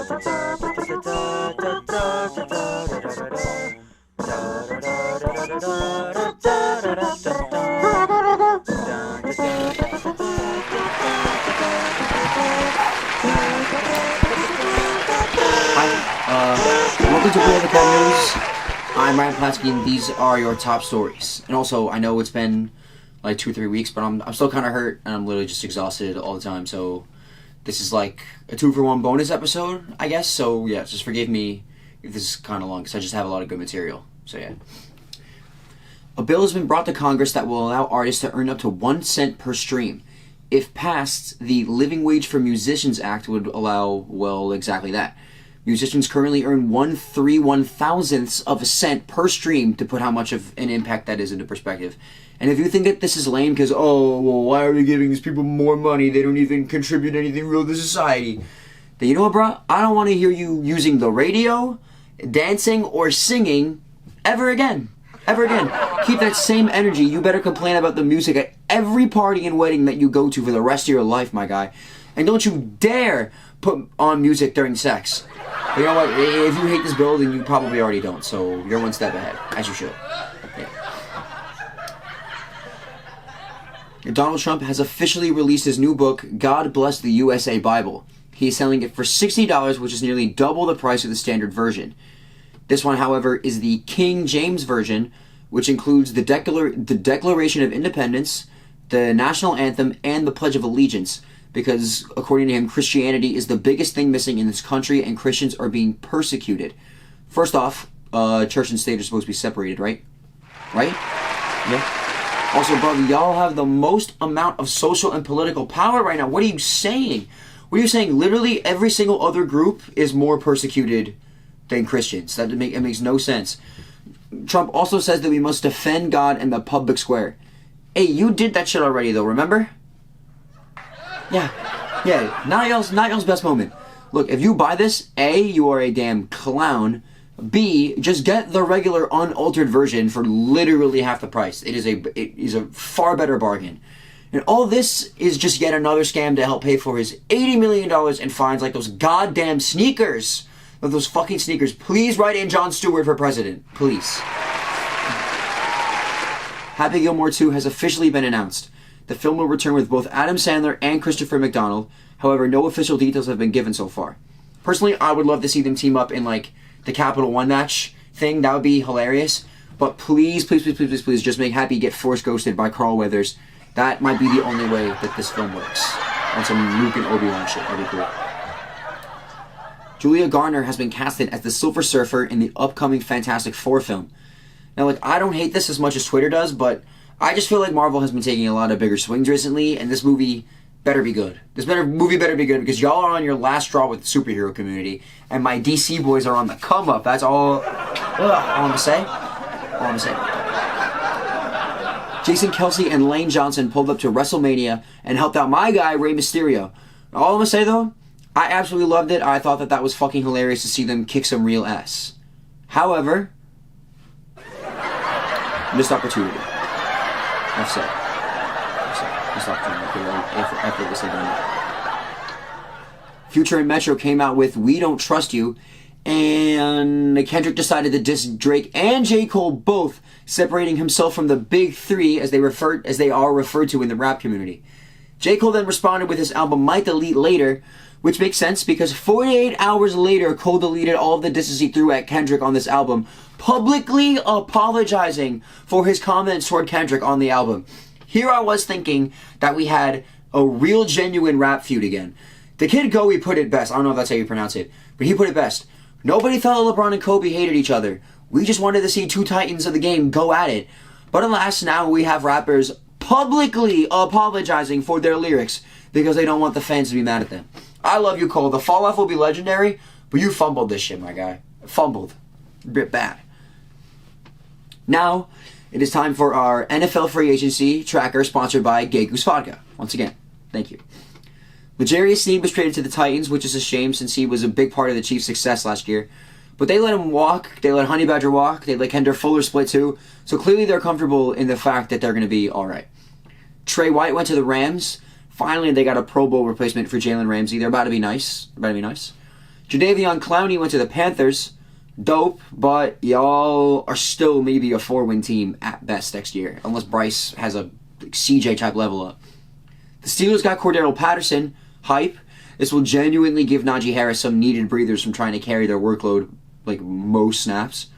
Welcome to Political News. I'm Ryan Platsky, and these are your top stories. And also, I know it's been like 2-3 weeks, but I'm still kind of hurt, and I'm literally just exhausted all the time, so this is like a 2-for-1 bonus episode, I guess. So yeah, just forgive me if this is kind of long, because I just have a lot of good material. So yeah. A bill has been brought to Congress that will allow artists to earn up to 1 cent per stream. If passed, the Living Wage for Musicians Act would allow, well, exactly that. Musicians currently earn 1/3/1000th of a cent per stream, to put how much of an impact that is into perspective. And if you think that this is lame because, oh, well, why are we giving these people more money? They don't even contribute anything real to society. Then you know what, bro? I don't want to hear you using the radio, dancing, or singing ever again. Ever again. Keep that same energy. You better complain about the music at every party and wedding that you go to for the rest of your life, my guy. And don't you dare put on music during sex. But you know what? If you hate this bill, then you probably already don't. So you're one step ahead, as you should. Yeah. Donald Trump has officially released his new book, God Bless the USA Bible. He's selling it for $60, which is nearly double the price of the standard version. This one, however, is the King James Version, which includes the Declaration of Independence, the National Anthem, and the Pledge of Allegiance, because, according to him, Christianity is the biggest thing missing in this country, and Christians are being persecuted. First off, church and state are supposed to be separated, right? Right? Yeah. Also, brother, y'all have the most amount of social and political power right now. What are you saying? What are you saying? Literally every single other group is more persecuted than Christians. It makes no sense. Trump also says that we must defend God in the public square. Hey, you did that shit already, though, remember? Yeah, not y'all's best moment. Look, if you buy this, A, you are a damn clown. B, just get the regular unaltered version for literally half the price. It is a far better bargain. And all this is just yet another scam to help pay for his $80 million in fines, like those goddamn sneakers. Those fucking sneakers. Please write in Jon Stewart for president. Please. Happy Gilmore 2 has officially been announced. The film will return with both Adam Sandler and Christopher McDonald. However, no official details have been given so far. Personally, I would love to see them team up in, like, the Capital One match thing. That would be hilarious. But please, just make Happy get force ghosted by Carl Weathers. That might be the only way that this film works. On some Luke and Obi-Wan shit. That'd be cool. Julia Garner has been casted as the Silver Surfer in the upcoming Fantastic Four film. Now, like, I don't hate this as much as Twitter does, but I just feel like Marvel has been taking a lot of bigger swings recently, and this movie better be good. Movie better be good, because y'all are on your last straw with the superhero community, and my DC boys are on the come up. That's all I'm gonna say. Jason Kelsey and Lane Johnson pulled up to WrestleMania and helped out my guy, Rey Mysterio. All I'm gonna say, though, I absolutely loved it. I thought that was fucking hilarious to see them kick some real ass. However, missed opportunity. Enough said. Missed opportunity. Future and Metro came out with We Don't Trust You, and Kendrick decided to diss Drake and J. Cole both, separating himself from the big three as they are referred to in the rap community. J. Cole then responded with his album Might Delete Later, which makes sense because 48 hours later, Cole deleted all of the disses he threw at Kendrick on this album, publicly apologizing for his comments toward Kendrick on the album. Here I was thinking that we had a real genuine rap feud again. The Kid Goey put it best. I don't know if that's how you pronounce it, but he put it best. Nobody thought LeBron and Kobe hated each other. We just wanted to see two titans of the game go at it. But alas, now we have rappers publicly apologizing for their lyrics because they don't want the fans to be mad at them. I love you, Cole. The fall-off will be legendary, but you fumbled this shit, my guy. Fumbled. A bit bad. Now, it is time for our NFL free agency tracker sponsored by Gay Goose Vodka. Once again, thank you. L'Jarius Sneed was traded to the Titans, which is a shame since he was a big part of the Chiefs' success last year. But they let him walk, they let Honey Badger walk, they let Kendra Fuller split too, so clearly they're comfortable in the fact that they're going to be alright. Trey White went to the Rams. Finally, they got a Pro Bowl replacement for Jalen Ramsey. They're about to be nice. Jadeveon Clowney went to the Panthers. Dope, but y'all are still maybe a 4-win team at best next year, unless Bryce has a CJ type level up. The Steelers got Cordero Patterson. Hype. This will genuinely give Najee Harris some needed breathers from trying to carry their workload like most snaps.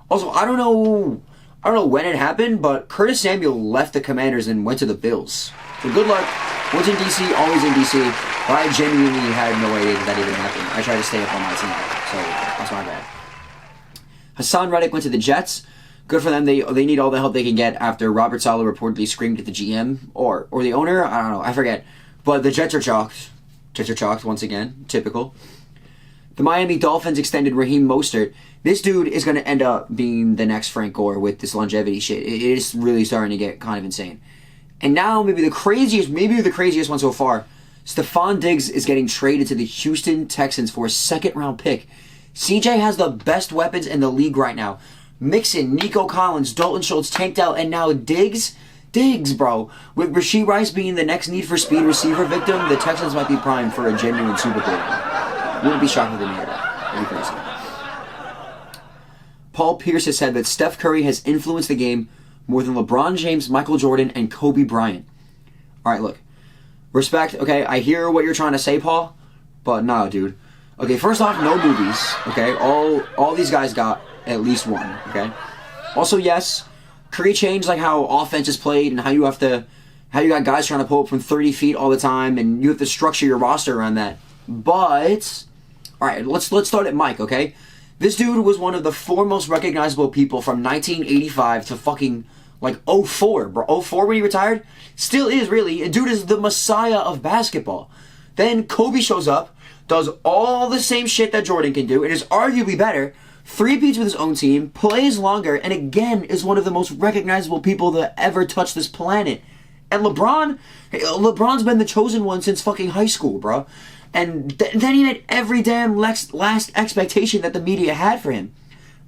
Also, I don't know when it happened, but Curtis Samuel left the Commanders and went to the Bills. So good luck. Once in DC, always in DC. But I genuinely had no idea that even happened. I tried to stay up on my team, so that's my bad. Hassan Reddick went to the Jets. Good for them. They need all the help they can get after Robert Saleh reportedly screamed at the GM or the owner. I don't know. I forget. But the Jets are chalked. Jets are chalked once again. Typical. The Miami Dolphins extended Raheem Mostert. This dude is going to end up being the next Frank Gore with this longevity shit. It is really starting to get kind of insane. And now maybe the craziest one so far, Stephon Diggs is getting traded to the Houston Texans for a second-round pick. CJ has the best weapons in the league right now. Mixon, Nico Collins, Dalton Schultz, Tank Dell, and now Diggs. Diggs, bro. With Rashee Rice being the next Need for Speed receiver victim, the Texans might be primed for a genuine Super Bowl. Wouldn't be shocked if they made that. That'd be crazy. Paul Pierce has said that Steph Curry has influenced the game more than LeBron James, Michael Jordan, and Kobe Bryant. Alright, look. Respect, okay? I hear what you're trying to say, Paul, but no, dude. Okay, first off, no movies, okay? All these guys got at least one, okay? Also, yes, Curry changed like how offense is played and how you got guys trying to pull up from 30 feet all the time, and you have to structure your roster around that. But, alright, let's start at Mike, okay? This dude was one of the foremost recognizable people from 1985 to fucking, like, 04, bro. 04 when he retired? Still is, really. A dude is the messiah of basketball. Then Kobe shows up, does all the same shit that Jordan can do, and is arguably better, three-peats with his own team, plays longer, and again is one of the most recognizable people to ever touch this planet. And LeBron's been the chosen one since fucking high school, bro. And then he met every damn last expectation that the media had for him.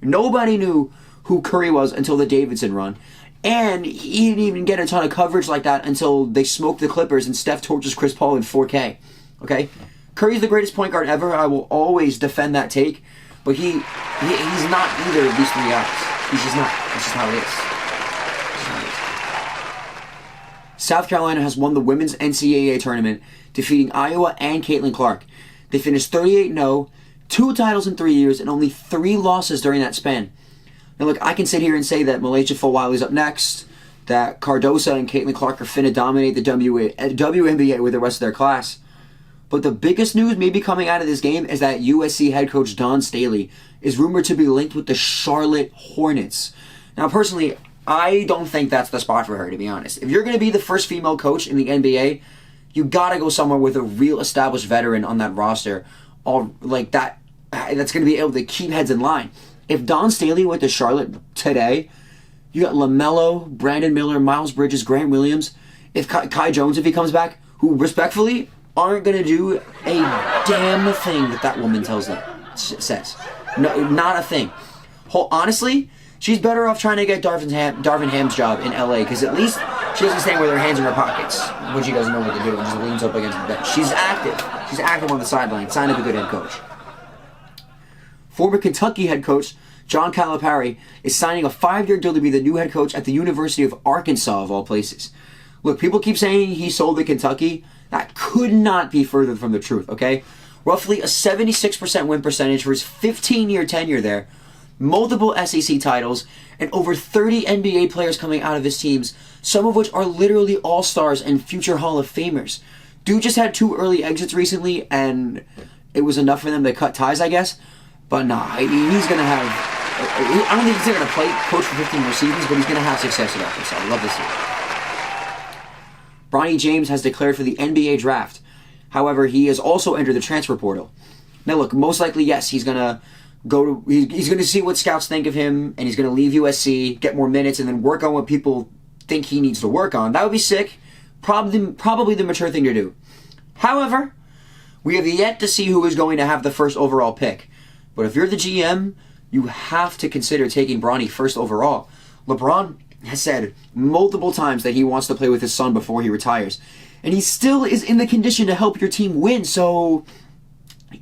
Nobody knew who Curry was until the Davidson run. And he didn't even get a ton of coverage like that until they smoked the Clippers and Steph torches Chris Paul in 4K. Okay? Curry's the greatest point guard ever. I will always defend that take. But he's not either of these three guys. He's just not. That's just how it is. South Carolina has won the women's NCAA tournament, defeating Iowa and Caitlin Clark. They finished 38-0, 2 titles in 3 years, and only 3 losses during that span. Now look, I can sit here and say that Malaysia Fulwiley's up next, that Cardosa and Caitlin Clark are finna dominate the WNBA with the rest of their class. But the biggest news maybe coming out of this game is that USC head coach Dawn Staley is rumored to be linked with the Charlotte Hornets. Now, personally, I don't think that's the spot for her, to be honest. If you're going to be the first female coach in the NBA, you got to go somewhere with a real established veteran on that roster, all like that. That's going to be able to keep heads in line. If Dawn Staley went to Charlotte today, you got LaMelo, Brandon Miller, Miles Bridges, Grant Williams. If Kai Jones, if he comes back, who respectfully aren't going to do a damn thing that woman says. No, not a thing. Honestly, she's better off trying to get Darvin Ham's job in LA, because at least she doesn't stand with her hands in her pockets when she doesn't know what to do and just leans up against the bench. She's active. She's active on the sideline. Sign up a good head coach. Former Kentucky head coach John Calipari is signing a 5-year deal to be the new head coach at the University of Arkansas, of all places. Look, people keep saying he sold to Kentucky. That could not be further from the truth, okay? Roughly a 76% win percentage for his 15-year tenure there, multiple SEC titles, and over 30 NBA players coming out of his teams, some of which are literally all-stars and future Hall of Famers. Dude just had 2 early exits recently, and it was enough for them to cut ties, I guess. But nah, he's going to have... I don't think he's going to coach for 15 more seasons, but he's going to have success at Arkansas. I love to see it. Bronny James has declared for the NBA draft. However, he has also entered the transfer portal. Now look, most likely, yes, he's going to he's going to see what scouts think of him, and he's going to leave USC, get more minutes, and then work on what people think he needs to work on. That would be sick. Probably the mature thing to do. However, we have yet to see who is going to have the first overall pick. But if you're the GM, you have to consider taking Bronny first overall. LeBron has said multiple times that he wants to play with his son before he retires. And he still is in the condition to help your team win. So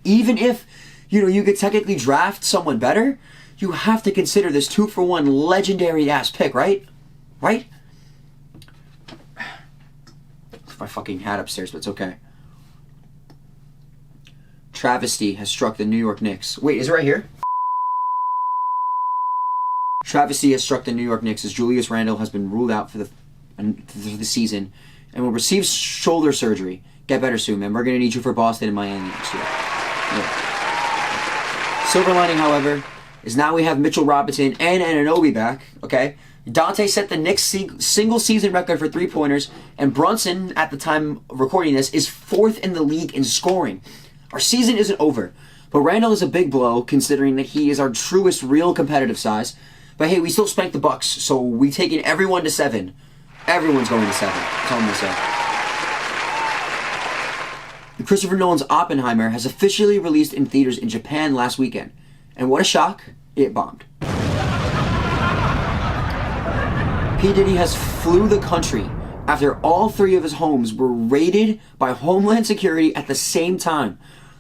even if you could technically draft someone better. You have to consider this 2-for-1 legendary ass pick, right? Right? My fucking hat upstairs, but it's okay. Travesty has struck the New York Knicks. Wait, is it right here? Travesty has struck the New York Knicks as Julius Randle has been ruled out for the season and will receive shoulder surgery. Get better soon, man. We're going to need you for Boston and Miami next year. Yeah. Silver lining, however, is now we have Mitchell Robinson and Anunoby back, okay? Dante set the Knicks single-season record for three-pointers, and Brunson, at the time of recording this, is 4th in the league in scoring. Our season isn't over, but Randall is a big blow, considering that he is our truest real competitive size. But hey, we still spanked the Bucks, so we taking everyone to 7. Everyone's going to 7. That's all I'm going to say. Christopher Nolan's Oppenheimer has officially released in theaters in Japan last weekend. And what a shock, it bombed. P. Diddy has flew the country after all 3 of his homes were raided by Homeland Security at the same time.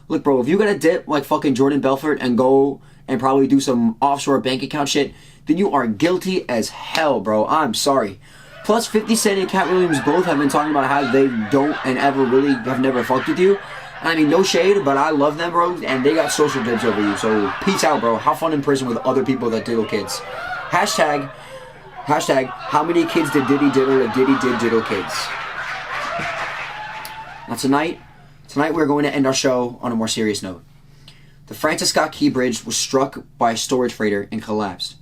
Look, bro, if you gotta dip like fucking Jordan Belfort and go and probably do some offshore bank account shit, then you are guilty as hell, bro. I'm sorry. Plus, 50 Cent and Cat Williams both have been talking about how they don't and ever really have never fucked with you. I mean, no shade, but I love them, bro, and they got social dibs over you. So, peace out, bro. Have fun in prison with other people that diddle kids. Hashtag, how many kids did Diddy diddle that Diddy did diddle kids? Now, tonight we're going to end our show on a more serious note. The Francis Scott Key Bridge was struck by a storage freighter and collapsed.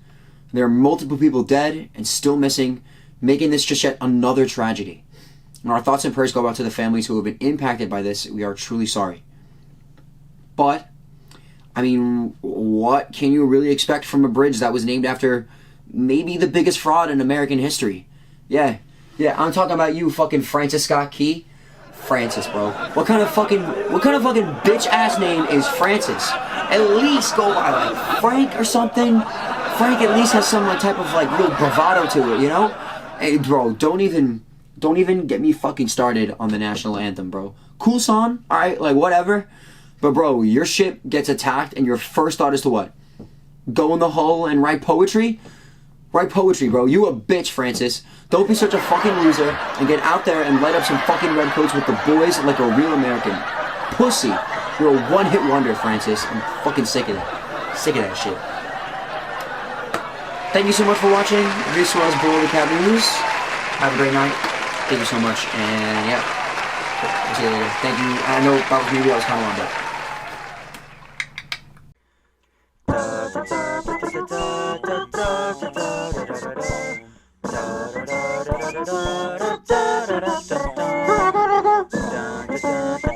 There are multiple people dead and still missing, making this just yet another tragedy. And our thoughts and prayers go out to the families who have been impacted by this. We are truly sorry. But, I mean, what can you really expect from a bridge that was named after maybe the biggest fraud in American history? Yeah, I'm talking about you, fucking Francis Scott Key. Francis, bro. What kind of fucking bitch ass name is Francis? At least go by like Frank or something. Frank at least has some type of like real bravado to it, you know? Hey, bro, don't even get me fucking started on the national anthem, bro. Cool song, alright, like whatever. But bro, your ship gets attacked and your first thought is to what? Go in the hull and write poetry? Write poetry, bro. You a bitch, Francis. Don't be such a fucking loser and get out there and light up some fucking redcoats with the boys like a real American. Pussy. You're a one-hit wonder, Francis. I'm fucking sick of that. Sick of that shit. Thank you so much for watching. This was Bull the Cat News. Have a great night. Thank you so much. And yeah. I'll see you later. Thank you. I know that was maybe I was kind of long, but. Da da da da